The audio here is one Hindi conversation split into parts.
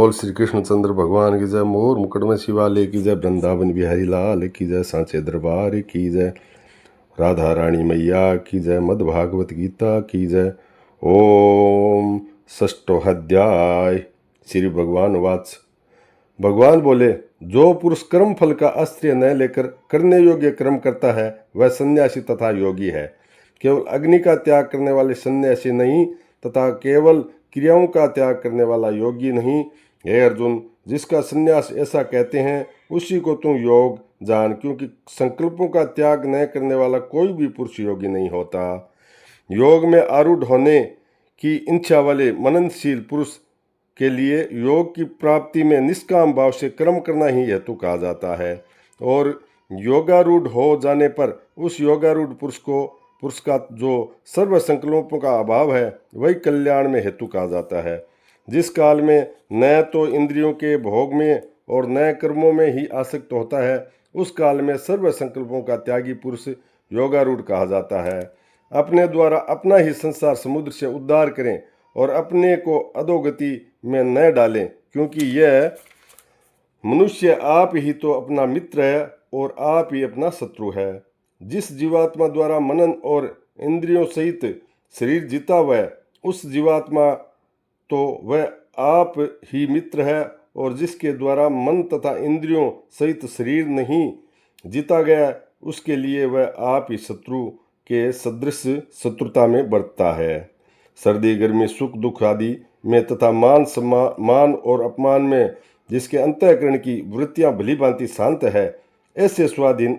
बोल श्री कृष्णचंद्र भगवान की जय। मोर मुकुट में शिवालय की जय। वृंदावन बिहारी लाल की जय। सांचे दरबार की जय। राधा रानी मैया की जय। मद भागवत गीता की जय। ओम षष्ठोऽध्याय। श्री भगवान वाच। भगवान बोले, जो पुरुष कर्म फल का आश्रय न लेकर करने योग्य कर्म करता है वह सन्यासी तथा योगी है। केवल अग्नि का त्याग करने वाले सन्यासी नहीं तथा केवल क्रियाओं का त्याग करने वाला योगी नहीं। हे अर्जुन, जिसका सन्यास ऐसा कहते हैं उसी को तू योग जान, क्योंकि संकल्पों का त्याग न करने वाला कोई भी पुरुष योगी नहीं होता। योग में आरूढ़ होने की इच्छा वाले मननशील पुरुष के लिए योग की प्राप्ति में निष्काम भाव से कर्म करना ही हेतु कहा जाता है, और योगारूढ़ हो जाने पर उस योगारूढ़ पुरुष का जो सर्व संकल्पों का अभाव है वही कल्याण में हेतु कहा जाता है। जिस काल में न तो इंद्रियों के भोग में और न कर्मों में ही आसक्त होता है उस काल में सर्व संकल्पों का त्यागी पुरुष योगारूढ़ कहा जाता है। अपने द्वारा अपना ही संसार समुद्र से उद्धार करें और अपने को अधोगति में न डालें, क्योंकि यह मनुष्य आप ही तो अपना मित्र है और आप ही अपना शत्रु है। जिस जीवात्मा द्वारा मनन और इंद्रियों सहित शरीर जीता हुआ उस जीवात्मा तो वह आप ही मित्र है, और जिसके द्वारा मन तथा इंद्रियों सहित शरीर नहीं जीता गया उसके लिए वह आप ही शत्रु के सदृश शत्रुता में बरतता है। सर्दी गर्मी सुख दुख आदि में तथा मान और अपमान में जिसके अंतःकरण की वृत्तियां भली भांति शांत है, ऐसे स्वाधीन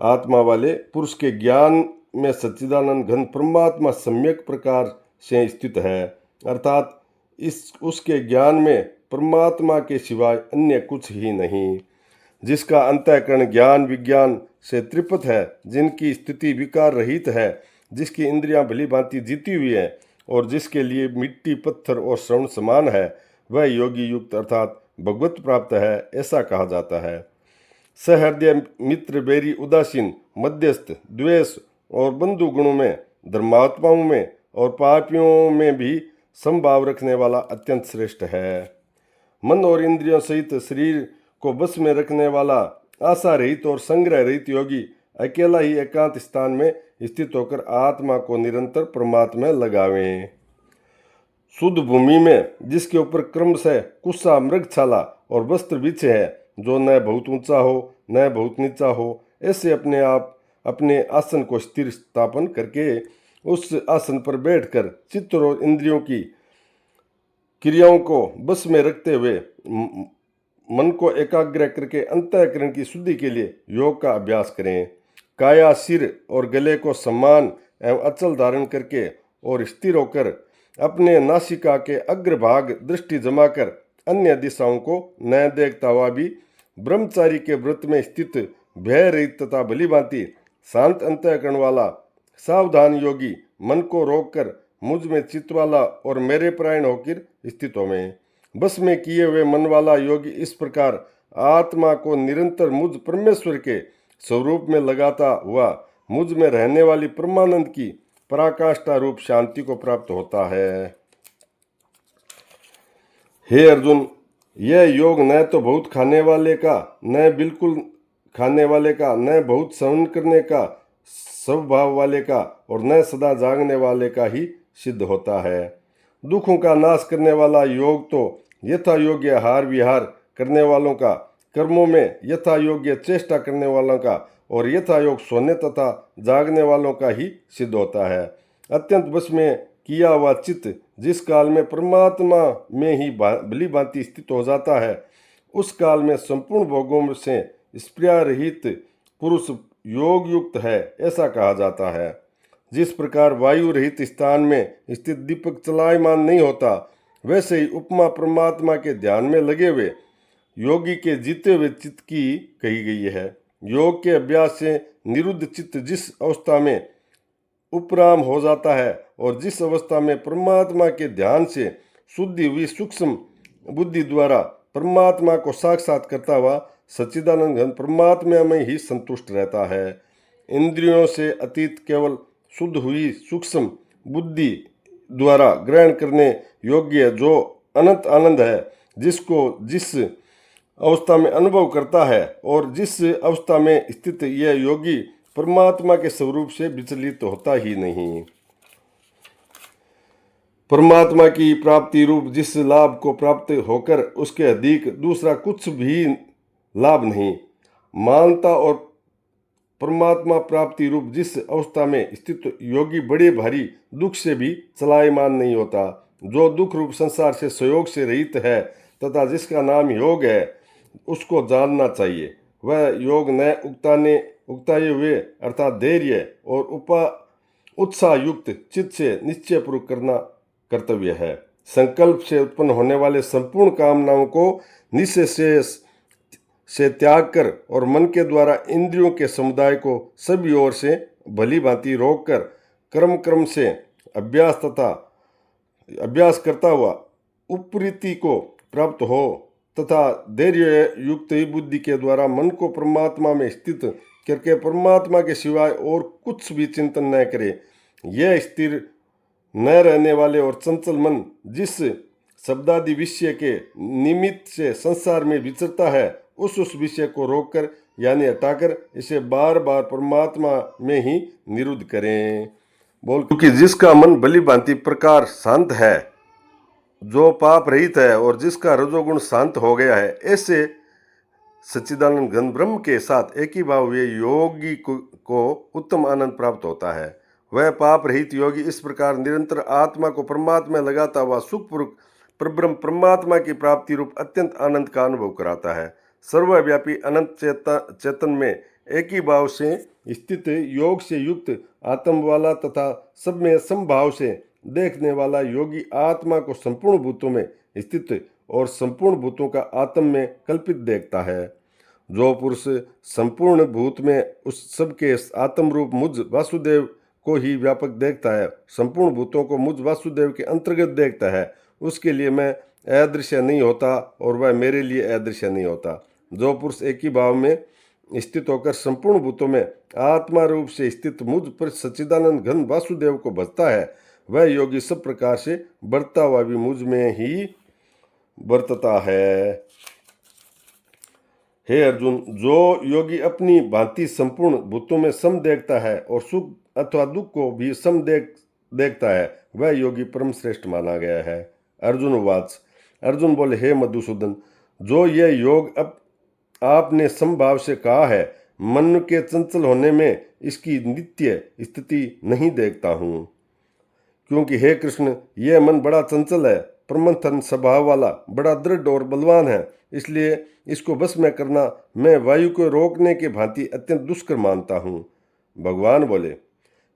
आत्मा वाले पुरुष के ज्ञान में सच्चिदानंद घन परमात्मा सम्यक प्रकार से स्थित है, अर्थात उसके ज्ञान में परमात्मा के सिवाय अन्य कुछ ही नहीं। जिसका अंतःकरण ज्ञान विज्ञान से तृप्त है, जिनकी स्थिति विकार रहित है, जिसकी इंद्रियां भली भांति जीती हुई है और जिसके लिए मिट्टी पत्थर और श्रवण समान है, वह योगी युक्त अर्थात भगवत प्राप्त है, ऐसा कहा जाता है। सहृदय मित्र बैरी उदासीन मध्यस्थ द्वेष और बंधु गुणों में धर्मात्माओं में और पापियों में भी समभाव रखने वाला अत्यंत श्रेष्ठ है। मन और इंद्रियों सहित शरीर को बस में रखने वाला आशा रहित और संग्रह रहित योगी अकेला ही एकांत स्थान में स्थित होकर आत्मा को निरंतर परमात्मा में लगावे। शुद्ध भूमि में जिसके ऊपर क्रमशः कुशा मृगछाला और वस्त्र बिछे है, जो न बहुत ऊंचा हो न बहुत नीचा हो, ऐसे अपने आसन को स्थिर स्थापन करके उस आसन पर बैठकर चित्त और इंद्रियों की क्रियाओं को बस में रखते हुए मन को एकाग्र करके अंतःकरण की शुद्धि के लिए योग का अभ्यास करें। काया सिर और गले को समान एवं अचल धारण करके और स्थिर होकर अपने नासिका के अग्रभाग दृष्टि जमाकर अन्य दिशाओं को न देखता हुआ भी ब्रह्मचारी के व्रत में स्थित भय रहित तथा भली भांति शांत अंतःकरण वाला सावधान योगी मन को रोककर मुझ में चित्त वाला और मेरे परायण होकर स्थित होवें। बस में किए हुए मन वाला योगी इस प्रकार आत्मा को निरंतर मुझ परमेश्वर के स्वरूप में लगाता हुआ मुझ में रहने वाली परमानंद की पराकाष्ठा रूप शांति को प्राप्त होता है। हे अर्जुन, यह योग न तो बहुत खाने वाले का, न बिल्कुल खाने वाले का, न बहुत सहन करने का स्वभाव वाले का और न सदा जागने वाले का ही सिद्ध होता है। दुखों का नाश करने वाला योग तो यथा योग्य आहार विहार करने वालों का, कर्मों में यथा योग्य चेष्टा करने वालों का और यथा योग सोने तथा जागने वालों का ही सिद्ध होता है। अत्यंत बस में किया हुआ चित्त जिस काल में परमात्मा में ही भली भांति स्थित हो जाता है, उस काल में संपूर्ण भोगों से स्प्रिया रहित पुरुष योग युक्त है, ऐसा कहा जाता है। जिस प्रकार वायु रहित स्थान में स्थित दीपक चलायमान नहीं होता, वैसे ही उपमा परमात्मा के ध्यान में लगे हुए योगी के जीते हुए चित्त की कही गई है। योग के अभ्यास से निरुद्ध चित्त जिस अवस्था में उपराम हो जाता है और जिस अवस्था में परमात्मा के ध्यान से शुद्धि हुई सूक्ष्म बुद्धि द्वारा परमात्मा को साक्षात करता हुआ सच्चिदानंद घन परमात्मा में ही संतुष्ट रहता है। इंद्रियों से अतीत केवल शुद्ध हुई सूक्ष्म बुद्धि द्वारा ग्रहण करने योग्य जो अनंत आनंद है, जिसको जिस अवस्था में अनुभव करता है और जिस अवस्था में स्थित यह योगी परमात्मा के स्वरूप से विचलित होता ही नहीं। परमात्मा की प्राप्ति रूप जिस लाभ को प्राप्त होकर उसके अधिक दूसरा कुछ भी लाभ नहीं मानता और परमात्मा प्राप्ति रूप जिस अवस्था में स्थित योगी बड़े भारी दुख से भी चलायमान नहीं होता, जो दुख रूप संसार से सहयोग से रहित है तथा जिसका नाम योग है, उसको जानना चाहिए। वह योग न उकताए हुए अर्थात धैर्य और उत्साह युक्त चित्त से निश्चय पूर्वक करना कर्तव्य है। संकल्प से उत्पन्न होने वाले संपूर्ण कामनाओं को निश्चय से त्याग कर और मन के द्वारा इंद्रियों के समुदाय को सभी ओर से भली भांति रोक कर क्रम से अभ्यास करता हुआ उपरीति को प्राप्त हो तथा धैर्य युक्त बुद्धि के द्वारा मन को परमात्मा में स्थित करके परमात्मा के सिवाय और कुछ भी चिंतन न करे। यह स्थिर न रहने वाले और चंचल मन जिस शब्दादि विषय के निमित्त से संसार में विचरता है, उस विषय को रोककर यानी हटाकर इसे बार बार परमात्मा में ही निरुद्ध करें। क्योंकि जिसका मन भली भांति प्रकार शांत है, जो पाप रहित है और जिसका रजोगुण शांत हो गया है, ऐसे सच्चिदानंद घन ब्रह्म के साथ एक ही भाव हुए योगी को उत्तम आनंद प्राप्त होता है। वह पाप रहित योगी इस प्रकार निरंतर आत्मा को परमात्मा में लगाता हुआ सुखपूर्वक परब्रह्म परमात्मा की प्राप्ति रूप अत्यंत आनंद का अनुभव कराता है। सर्वव्यापी अनंत चेतन में एक ही भाव से स्थित योग से युक्त आत्म वाला तथा सब में समभाव से देखने वाला योगी आत्मा को संपूर्ण भूतों में स्थित और संपूर्ण भूतों का आत्म में कल्पित देखता है। जो पुरुष संपूर्ण भूत में उस सबके आत्म रूप मुझ वासुदेव को ही व्यापक देखता है, संपूर्ण भूतों को मुझ वासुदेव के अंतर्गत देखता है, उसके लिए मैं अदृश्य नहीं होता और वह मेरे लिए अदृश्य नहीं होता। जो पुरुष एक ही भाव में स्थित होकर संपूर्ण भूतों में आत्मा रूप से स्थित मुझ पर सच्चिदानंद घन वासुदेव को भजता है, वह योगी सब प्रकार से बढ़ता हुआ भी मुझ में ही बरतता है। हे अर्जुन, जो योगी अपनी भांति संपूर्ण भूतों में सम देखता है और सुख अथवा दुख को भी सम देखता है, वह योगी परम श्रेष्ठ माना गया है। अर्जुन वाच, अर्जुन बोले, हे मधुसूदन, जो यह योग अब आपने समभाव से कहा है, मन के चंचल होने में इसकी नित्य स्थिति नहीं देखता हूँ। क्योंकि हे कृष्ण, यह मन बड़ा चंचल है, प्रमथन स्वभाव वाला, बड़ा दृढ़ और बलवान है, इसलिए इसको बस में करना मैं वायु को रोकने के भांति अत्यंत दुष्कर मानता हूँ। भगवान बोले,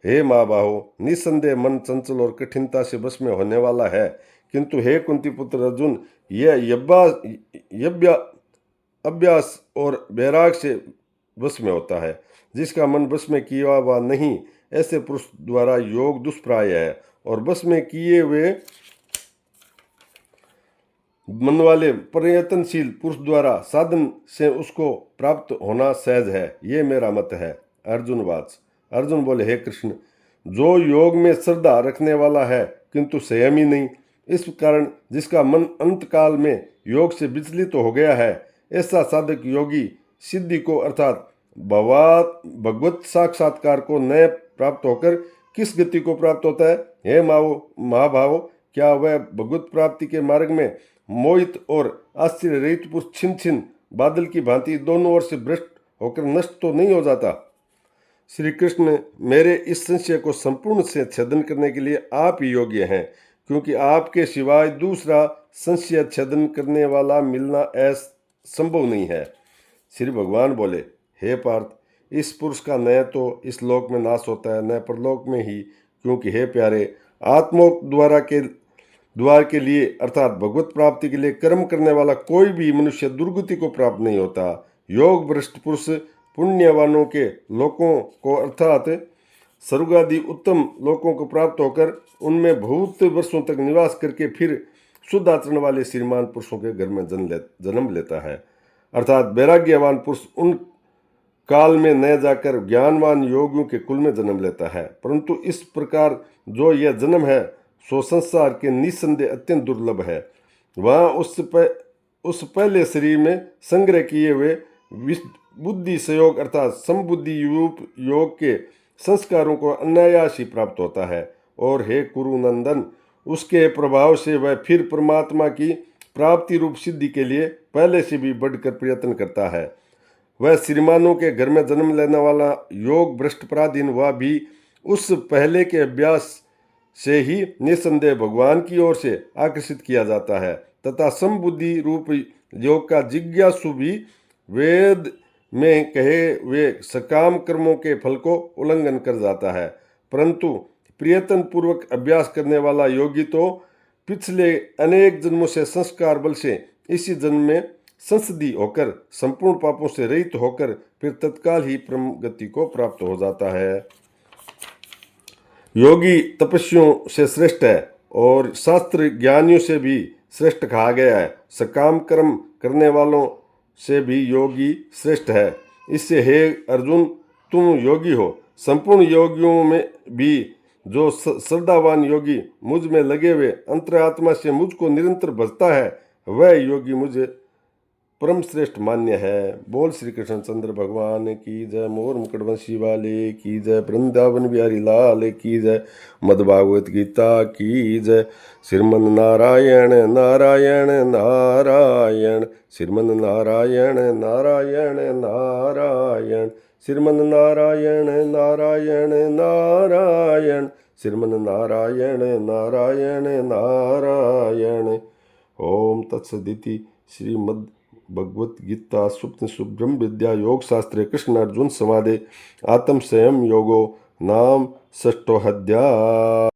हे महाबाहो, निस्संदेह मन चंचल और कठिनता से बस में होने वाला है, किंतु हे कुंती पुत्र अर्जुन, यह अभ्यास और वैराग से बस में होता है। जिसका मन बस में किया हुआ नहीं, ऐसे पुरुष द्वारा योग दुष्प्राय है और बस में किए हुए मन वाले प्रयत्नशील पुरुष द्वारा साधन से उसको प्राप्त होना सहज है। ये मेरा मत है। अर्जुन वाच, अर्जुन बोले, हे कृष्ण, जो योग में श्रद्धा रखने वाला है किंतु संयमी नहीं, इस कारण जिसका मन अंतकाल में योग से विचलित हो गया है, ऐसा साधक योगी सिद्धि को अर्थात भगवत साक्षात्कार को न प्राप्त होकर किस गति को प्राप्त होता है? हे महाभाव, क्या वह भगवत प्राप्ति के मार्ग में मोहित और आश्चर्य रहित पुरुष छिन छिन बादल की भांति दोनों ओर से भ्रष्ट होकर नष्ट तो नहीं हो जाता? श्री कृष्ण, मेरे इस संशय को संपूर्ण से छेदन करने के लिए आप ही योग्य हैं, क्योंकि आपके सिवाय दूसरा संशय छेदन करने वाला मिलना असंभव नहीं है। श्री भगवान बोले, हे पार्थ, इस पुरुष का न तो इस लोक में नाश होता है न परलोक में ही, क्योंकि हे प्यारे, आत्मोक द्वार के लिए अर्थात भगवत प्राप्ति के लिए कर्म करने वाला कोई भी मनुष्य दुर्गति को प्राप्त नहीं होता। योग भ्रष्ट पुरुष पुण्यवानों के लोकों को अर्थात स्वर्गादि उत्तम लोकों को प्राप्त होकर उनमें बहुत वर्षों तक निवास करके फिर शुद्ध आचरण वाले श्रीमान पुरुषों के घर में जन्म लेता है। अर्थात वैराग्यवान पुरुष उन काल में न जाकर ज्ञानवान योगियों के कुल में जन्म लेता है। परंतु इस प्रकार जो यह जन्म है सो संसार के निस्संदेह अत्यंत दुर्लभ है। वहाँ उस पहले शरीर में संग्रह किए हुए बुद्धि संयोग अर्थात समबुद्धि रूप योग के संस्कारों को अनायास ही प्राप्त होता है। और हे कुरुनंदन, उसके प्रभाव से वह फिर परमात्मा की प्राप्ति रूप सिद्धि के लिए पहले से भी बढ़कर प्रयत्न करता है। वह श्रीमानों के घर में जन्म लेने वाला योग भ्रष्ट पराधीन वह भी उस पहले के अभ्यास से ही निसंदेह भगवान की ओर से आकर्षित किया जाता है तथा समबुद्धि रूप योग का जिज्ञासु भी वेद में कहे हुए सकाम कर्मों के फल को उल्लंघन कर जाता है। परंतु प्रयत्न पूर्वक अभ्यास करने वाला योगी तो पिछले अनेक जन्मों से संस्कार बल से इसी जन्म में संसदी होकर संपूर्ण पापों से रहित होकर फिर तत्काल ही परम गति को प्राप्त हो जाता है। योगी तपस्वियों से श्रेष्ठ है और शास्त्र ज्ञानियों से भी श्रेष्ठ कहा गया है। सकाम कर्म करने वालों से भी योगी श्रेष्ठ है। इससे हे अर्जुन, तुम योगी हो। संपूर्ण योगियों में भी जो श्रद्धावान योगी मुझ में लगे हुए अंतरात्मा से मुझको निरंतर भजता है, वह योगी मुझे परम श्रेष्ठ मान्य है। बोल श्री कृष्ण चंद्र भगवान की जय। मोर मुकुटवंशी वाले की जय। वृंदावन बिहारी लाल की जय। मद्भागवत गीता की जय। श्रीमन नारायण नारायण नारायण, श्रीमन नारायण नारायण नारायण, श्रीमन नारायण नारायण नारायण, श्रीमन नारायण नारायण नारायण। ओम तत्सदिति। श्रीमद् भगवत गीता सुप्त सुब्रह्म विद्या योग शास्त्रे कृष्ण अर्जुन संवादे आत्म संयम योगो नाम षष्ठोऽध्यायः।